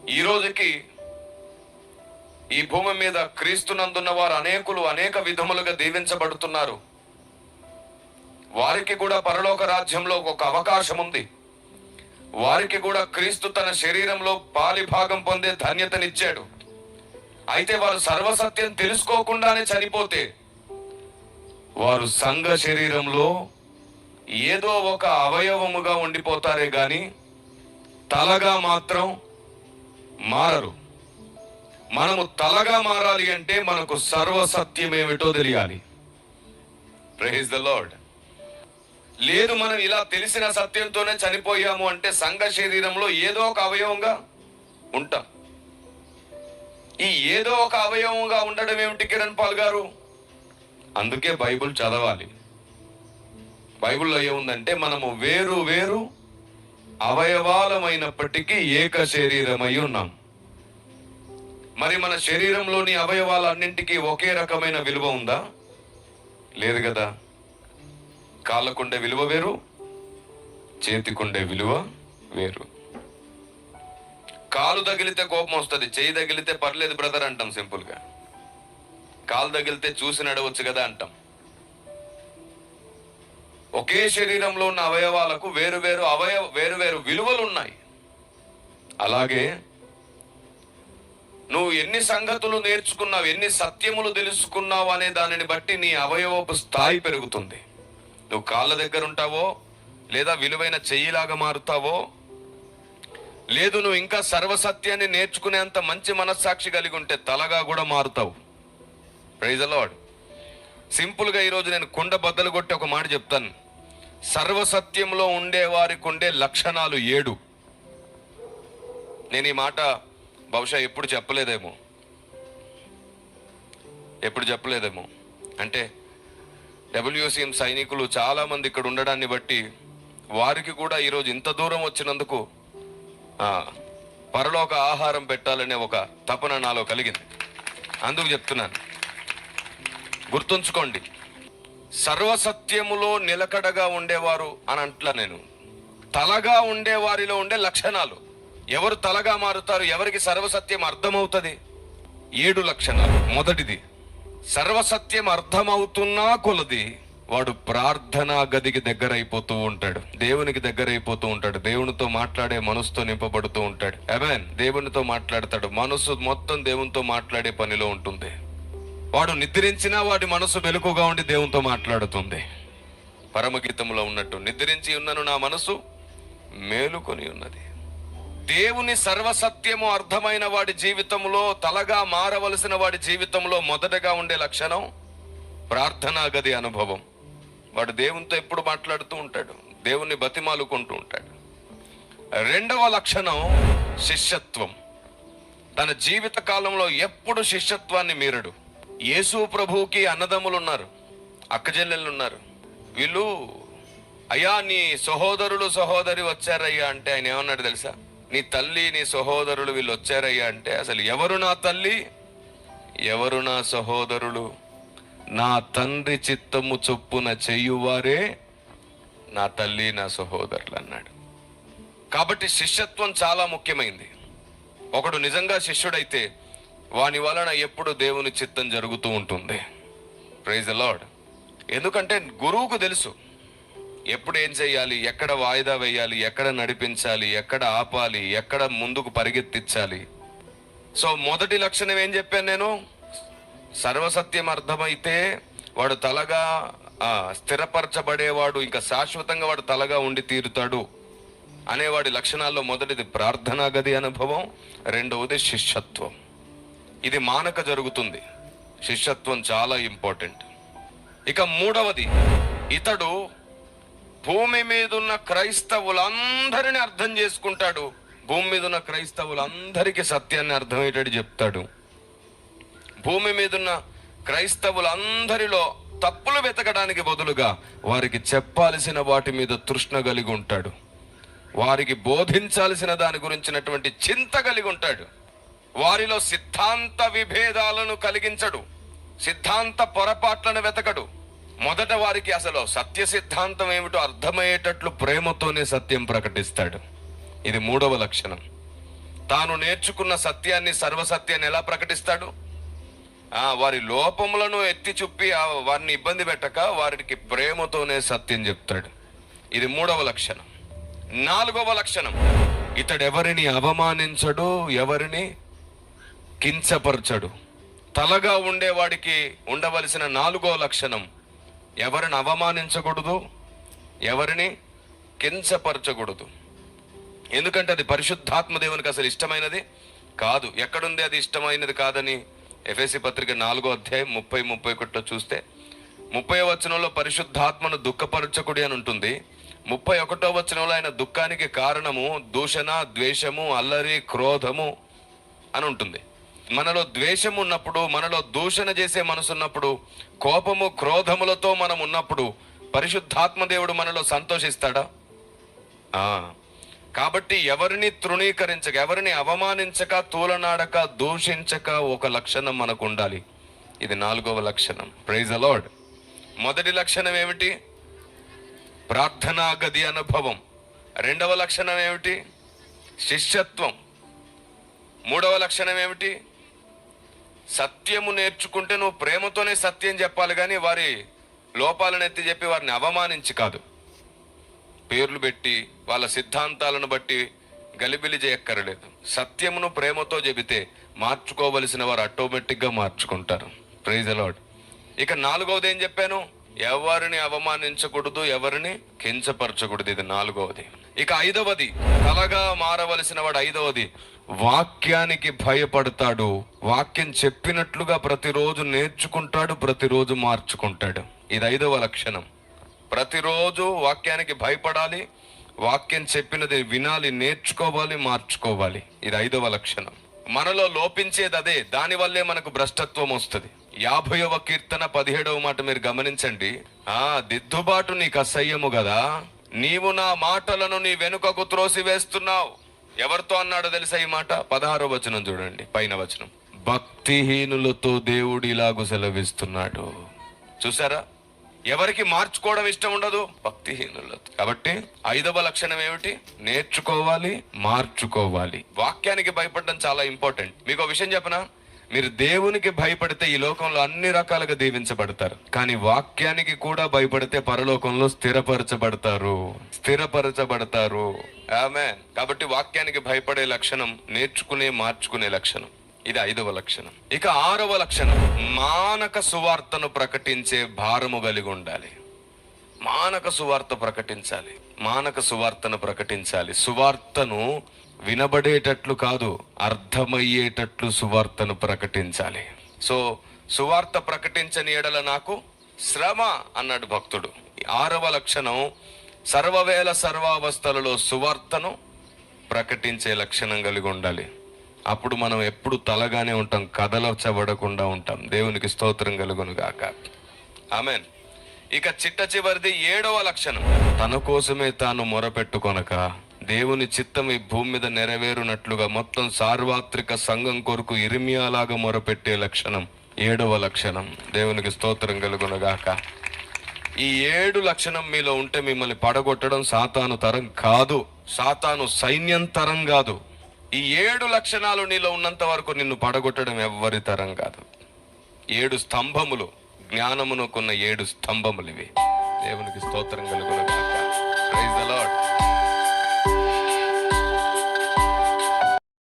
ఈ రోజుకి ఈ భూమి మీద క్రీస్తునందున్న వారు అనేకులు అనేక విధములుగా దీవించబడుతున్నారు. వారికి కూడా పరలోక రాజ్యంలో ఒక అవకాశం ఉంది. వారికి కూడా క్రీస్తు తన శరీరంలో పాలి భాగం పొందే ధన్యతనిచ్చాడు. అయితే వారు సర్వసత్యం తెలుసుకోకుండానే చనిపోతే వారు సంఘ శరీరంలో ఏదో ఒక అవయవముగా ఉండిపోతారే గాని తలగా మాత్రం మారరు. మనము తలగా మారాలి అంటే మనకు సర్వసత్యం ఏమిటో తెలియాలి. Praise the Lord. లేదు మనం ఇలా తెలిసిన సత్యంతోనే చనిపోయాము అంటే సంఘ శరీరంలో ఏదో ఒక అవయవంగా ఉంటాం. ఈ ఏదో ఒక అవయవంగా ఉండడం ఏమిటి కిరణ్ పాల్ గారు? అందుకే బైబిల్ చదవాలి. బైబిల్లో ఏముందంటే మనము వేరు వేరు అవయవాలమైనప్పటికీ ఏక శరీరమై ఉన్నాం. మరి మన శరీరంలోని అవయవాలన్నింటికీ ఒకే రకమైన విలువ ఉందా? లేదు కదా. కాళ్ళకుండే విలువ వేరు, చేతికుండే విలువ వేరు. కాలు తగిలితే కోపం వస్తుంది, చేయి తగిలితే పర్లేదు బ్రదర్ అంటాం సింపుల్గా. కాలు తగిలితే చూసి నడవచ్చు కదా అంటాం. ఒకే శరీరంలో ఉన్న అవయవాలకు వేరు వేరు విలువలు ఉన్నాయి. అలాగే నువ్వు ఎన్ని సంగతులు నేర్చుకున్నావు, ఎన్ని సత్యములు తెలుసుకున్నావు అనే దానిని బట్టి నీ అవయవపు స్థాయి పెరుగుతుంది. నువ్వు కాళ్ళ దగ్గర ఉంటావో, లేదా విలువైన చెయ్యిలాగా మారుతావో, లేదు నువ్వు ఇంకా సర్వసత్యాన్ని నేర్చుకునేంత మంచి మనస్సాక్షి కలిగి ఉంటే తలగా కూడా మారుతావు. Praise the lord. సింపుల్గా ఈరోజు నేను కుండ బద్దలు కొట్టి ఒక మాట చెప్తాను. సర్వసత్యంలో ఉండే వారికి ఉండే లక్షణాలు 7. నేను ఈ మాట బహుశా ఎప్పుడు చెప్పలేదేమో. అంటే WCM సైనికులు చాలామంది ఇక్కడ ఉండడాన్ని బట్టి వారికి కూడా ఈరోజు ఇంత దూరం వచ్చినందుకు పరలోక ఆహారం పెట్టాలనే ఒక తపన నాలో కలిగింది. అందుకు చెప్తున్నాను, గుర్తుంచుకోండి. సర్వసత్యములో నిలకడగా ఉండేవారు అని అంట్లా నేను. తలగా ఉండే వారిలో ఉండే లక్షణాలు. ఎవరు తలగా మారుతారు, ఎవరికి సర్వసత్యం అర్థమవుతుంది? 7 లక్షణాలు. మొదటిది, సర్వసత్యం అర్థమవుతున్నా కొలది వాడు ప్రార్థనా గదికి దగ్గర అయిపోతూ ఉంటాడు, దేవునికి దగ్గర అయిపోతూ ఉంటాడు, దేవునితో మాట్లాడే మనసుతో నింపబడుతూ ఉంటాడు. ఆమేన్. దేవునితో మాట్లాడతాడు, మనసు మొత్తం దేవునితో మాట్లాడే పనిలో ఉంటుంది. వాడు నిద్రించినా వాడి మనసు మెలకుగా ఉండి దేవునితో మాట్లాడుతుంది. పరమగీతంలో ఉన్నట్టు, నిద్రించి ఉన్నను నా మనసు మేలుకొని ఉన్నది. దేవుని సర్వసత్యము అర్థమైన వాడి జీవితంలో, తలగా మారవలసిన వాడి జీవితంలో మొదటగా ఉండే లక్షణం ప్రార్థనా గది అనుభవం. వాడు దేవునితో ఎప్పుడు మాట్లాడుతూ ఉంటాడు, దేవుణ్ణి బతిమాలుకుంటూ ఉంటాడు. రెండవ లక్షణం శిష్యత్వం. తన జీవిత కాలంలో ఎప్పుడు శిష్యత్వాన్ని మీరడు. యేసు ప్రభువుకి అన్నదమ్ములు ఉన్నారు, అక్కచెల్లెళ్ళు ఉన్నారు. వీళ్ళు అయ్యా నీ సహోదరులు సహోదరి వచ్చారయ్యా అంటే ఆయన ఏమన్నాడు తెలుసా? నీ తల్లి నీ సహోదరులు వీళ్ళు వచ్చారయ్యా అంటే అసలు ఎవరు నా తల్లి, ఎవరు నా సహోదరులు? నా తండ్రి చిత్తము చొప్పున చెయ్యువారే నా తల్లి నా సహోదరులు అన్నాడు. కాబట్టి శిష్యత్వం చాలా ముఖ్యమైంది. ఒకడు నిజంగా శిష్యుడైతే వాని వలన ఎప్పుడు దేవుని చిత్తం జరుగుతూ ఉంటుంది. Praise the Lord. ఎందుకంటే గురువుకు తెలుసు ఎప్పుడు ఏం చేయాలి, ఎక్కడ వాయిదా వేయాలి, ఎక్కడ నడిపించాలి, ఎక్కడ ఆపాలి, ఎక్కడ ముందుకు పరిగెత్తించాలి. సో మొదటి లక్షణం ఏం చెప్పాను నేను? సర్వసత్యం అర్థమైతే వాడు తలగా స్థిరపరచబడేవాడు, ఇంకా శాశ్వతంగా వాడు తలగా ఉండి తీరుతాడు అనేవాడి లక్షణాల్లో మొదటిది ప్రార్థనా గది అనుభవం, రెండవది శిష్యత్వం. ఇది మానక జరుగుతుంది. శిష్యత్వం చాలా ఇంపార్టెంట్. ఇక మూడవది, ఇతడు భూమి మీద ఉన్న క్రైస్తవులందరినీ అర్థం చేసుకుంటాడు. భూమి మీద ఉన్న క్రైస్తవులందరికీ సత్యాన్ని అర్థమయ్యేటట్టు చెప్తాడు. భూమి మీద ఉన్న క్రైస్తవులందరిలో తప్పులు వెతకడానికి బదులుగా వారికి చెప్పాల్సిన వాటి మీద తృష్ణ కలిగి ఉంటాడు. వారికి బోధించాల్సిన దాని గురించినటువంటి చింత కలిగి ఉంటాడు. వారిలో సిద్ధాంత విభేదాలను కలిగించడు, సిద్ధాంత పొరపాట్లను వెతకడు. మొదట వారికి అసలు సత్య సిద్ధాంతం ఏమిటో అర్థమయ్యేటట్లు ప్రేమతోనే సత్యం ప్రకటిస్తాడు. ఇది మూడవ లక్షణం. తాను నేర్చుకున్న సత్యాన్ని, సర్వసత్యాన్ని ఎలా ప్రకటిస్తాడు? వారి లోపములను ఎత్తి చూపి వారిని ఇబ్బంది పెట్టక వారికి ప్రేమతోనే సత్యం చెప్తాడు. ఇది 3వ లక్షణం. 4వ లక్షణం, ఇతడు ఎవరిని అవమానించడు, ఎవరిని కించపరచడు. తలగా ఉండేవాడికి ఉండవలసిన 4వ లక్షణం, ఎవరిని అవమానించకూడదు, ఎవరిని కించపరచకూడదు. ఎందుకంటే అది పరిశుద్ధాత్మ దేవునికి అసలు ఇష్టమైనది కాదు. ఎక్కడుంది అది ఇష్టమైనది కాదని? ఎఫెసీ పత్రిక 4వ అధ్యాయం 30-31 చూస్తే 30వ వచనంలో పరిశుద్ధాత్మను దుఃఖపరచకుడి అని ఉంటుంది. 31వ వచనంలో ఆయన దుఃఖానికి కారణము దూషణ, ద్వేషము, అల్లరి, క్రోధము అని ఉంటుంది. మనలో ద్వేషం ఉన్నప్పుడు, మనలో దూషణ చేసే మనసు ఉన్నప్పుడు, కోపము, క్రోధములతో మనం ఉన్నప్పుడు పరిశుద్ధాత్మ దేవుడు మనలో సంతోషిస్తాడా? కాబట్టి ఎవరిని తృణీకరించక, ఎవరిని అవమానించక, తూలనాడక, దూషించక ఒక లక్షణం మనకు ఉండాలి. ఇది 4వ లక్షణం. Praise the Lord. మొదటి లక్షణం ఏమిటి? ప్రార్థనా గది అనుభవం. 2వ లక్షణం ఏమిటి? శిష్యత్వం. 3వ లక్షణం ఏమిటి? సత్యము నేర్చుకుంటే నువ్వు ప్రేమతోనే సత్యం చెప్పాలి, కానీ వారి లోపాలను ఎత్తి చెప్పి వారిని అవమానించి కాదు. పేర్లు పెట్టి వాళ్ళ సిద్ధాంతాలను బట్టి గలిబిలి చేయక్కర్లేదు. సత్యమును ప్రేమతో చెబితే మార్చుకోవలసిన వారు ఆటోమేటిక్గా మార్చుకుంటారు. Praise the Lord. ఇక 4వది ఏం చెప్పాను? ఎవరిని అవమానించకూడదు, ఎవరిని కించపరచకూడదు. ఇది 4వది. ఇక 5వది, తలగా మారవలసిన వాడు 5వది, వాక్యానికి భయపడతాడు. వాక్యం చెప్పినట్లుగా ప్రతిరోజు నేర్చుకుంటాడు, ప్రతిరోజు మార్చుకుంటాడు. ఇది 5వ లక్షణం. ప్రతిరోజు వాక్యానికి భయపడాలి, వాక్యం చెప్పినది వినాలి, నేర్చుకోవాలి, మార్చుకోవాలి. ఇది 5వ లక్షణం. మనలో లోపించేది అదే. దానివల్లే మనకు భ్రష్టత్వం వస్తుంది. 50వ కీర్తన 17వ మాట మీరు గమనించండి. దిద్దుబాటు నీకు అసహ్యము కదా, నీవు నా మాటలను నీ వెనుకకు త్రోసివేస్తున్నావు. ఎవరితో అన్నాడో తెలుసా ఈ మాట? 16వ వచనం చూడండి, పైన వచనం. భక్తిహీనులతో దేవుడు ఇలాగు సెలవిస్తున్నాడు. చూసారా? ఎవరికి మార్చుకోవడం ఇష్టం ఉండదు? భక్తిహీనులతో. కాబట్టి 5వ లక్షణం ఏమిటి? నేర్చుకోవాలి, మార్చుకోవాలి. వాక్యానికి భయపడడం చాలా ఇంపార్టెంట్. మీకు ఒక విషయం చెప్పనా? మీరు దేవునికి భయపడితే ఈ లోకంలో అన్ని రకాలుగా దీవించబడతారు, కానీ వాక్యానికి కూడా భయపడితే పరలోకంలో స్థిరపరచబడతారు. ఆమేన్. కాబట్టి వాక్యానికి భయపడే లక్షణం నేర్చుకునే, మార్చుకునే లక్షణం. ఇది 5వ లక్షణం. ఇక 6వ లక్షణం, మానక సువార్తను ప్రకటించే భారము కలిగి ఉండాలి. మానక సువార్త ప్రకటించాలి, మానక సువార్తను ప్రకటించాలి. సువార్తను వినబడేటట్లు కాదు, అర్థమయ్యేటట్లు సువార్తను ప్రకటించాలి. సో సువార్త ప్రకటించని ఎడల నాకు శ్రమ అన్నాడు భక్తుడు. 6వ లక్షణం, సర్వవేళ సర్వావస్థలలో సువార్తను ప్రకటించే లక్షణం కలిగి ఉండాలి. అప్పుడు మనం ఎప్పుడు తలగానే ఉంటాం, కదలచబడకుండా ఉంటాం. దేవునికి స్తోత్రం కలుగును గాక. ఆమేన్. ఇక చివరిది 7వ లక్షణం, తన కోసమే తాను మొరపెట్టుకొనక దేవుని చిత్తం ఈ భూమి మీద నెరవేరునట్లుగా మొత్తం సార్వత్రిక సంఘం కొరకు ఇర్మియాలాగా మొరపెట్టే లక్షణం 7వ లక్షణం. దేవునికి స్తోత్రం కలుగును గాక. ఈ 7 లక్షణం మీలో ఉంటే మిమ్మల్ని పడగొట్టడం సాతాను తరం కాదు, సాతాను సైన్యం తరం కాదు. ఈ 7 లక్షణాలు నీలో ఉన్నంత వరకు నిన్ను పడగొట్టడం ఎవ్వరి తరం కాదు. 7 స్తంభములు, జ్ఞానమునకున్న 7 స్తంభములు ఇవి. దేవునికి స్తోత్రం కలుగును గాక. Praise the lord.